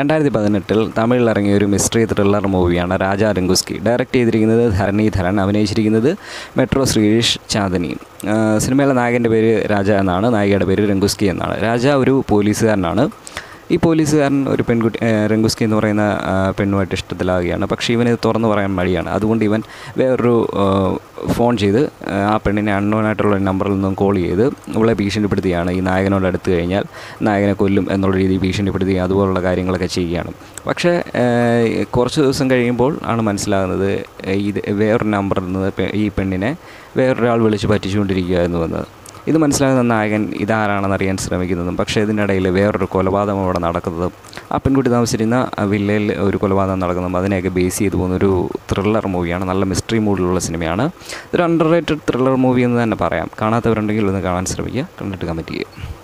2018 തമിഴിൽ ഇറങ്ങിയ ഒരു മിസ്റ്ററി ത്രില്ലർ മൂവിയാണ് രാജ രംഗുസ്കി. ഡയറക്റ്റ് ചെയ്തിരിക്കുന്നത് ധരണീധരൻ, അഭിനയിച്ചിരിക്കുന്നത് മെട്രോ ശ്രീരിഷ് ചാന്ദിനി. സിനിമയിലെ നായകൻ്റെ പേര് രാജ എന്നാണ്, നായികയുടെ പേര് രംഗുസ്കി എന്നാണ്. രാജ ഒരു പോലീസുകാരനാണ്. ഈ പോലീസുകാരൻ ഒരു പെൺകുട്ടി, രംഗുസ്കി എന്ന് പറയുന്ന പെണ്ണുമായിട്ട് ഇഷ്ടത്തിലാവുകയാണ്. പക്ഷേ ഇവന് തുറന്നു പറയാൻ മടിയാണ്. അതുകൊണ്ട് ഇവൻ വേറൊരു ഫോൺ ചെയ്ത് ആ പെണ്ണിനെ അൺനോണായിട്ടുള്ള നമ്പറിൽ നിന്നും കോൾ ചെയ്ത് ഇവളെ ഭീഷണിപ്പെടുത്തുകയാണ്. ഈ നായകനോട് അടുത്ത് കഴിഞ്ഞാൽ നായകനെ കൊല്ലും എന്നുള്ള രീതിയിൽ ഭീഷണിപ്പെടുത്തുകയും അതുപോലുള്ള കാര്യങ്ങളൊക്കെ ചെയ്യുകയാണ്. പക്ഷേ കുറച്ച് ദിവസം കഴിയുമ്പോൾ ആണ് മനസ്സിലാകുന്നത് ഇത് വേറൊരു നമ്പറിൽ നിന്ന് ഈ പെണ്ണിനെ വേറൊരാൾ വിളിച്ച് പറ്റിച്ചുകൊണ്ടിരിക്കുകയായിരുന്നു എന്നത്. ഇത് മനസ്സിലാകുന്ന നായകൻ ഇതാരാണെന്ന് അറിയാൻ ശ്രമിക്കുന്നതും, പക്ഷേ ഇതിനിടയിൽ വേറൊരു കൊലപാതകം അവിടെ നടക്കുന്നതും, ആ പെൺകുട്ടി താമസിച്ചിരുന്ന വില്ലയിൽ ഒരു കൊലപാതകം നടക്കുന്നതും അതിനെയൊക്കെ ബേസ് ചെയ്ത് പോകുന്നൊരു ത്രില്ലർ മൂവിയാണ്. നല്ല മിസ്റ്ററി മൂഡിലുള്ള സിനിമയാണ്. ഇതൊരു അണ്ടർ റേറ്റഡ് ത്രില്ലർ മൂവി എന്ന് തന്നെ പറയാം. കാണാത്തവരുണ്ടെങ്കിൽ ഒന്ന് കാണാൻ ശ്രമിക്കുക, കണ്ടിട്ട് കമൻറ്റ് ചെയ്യുക.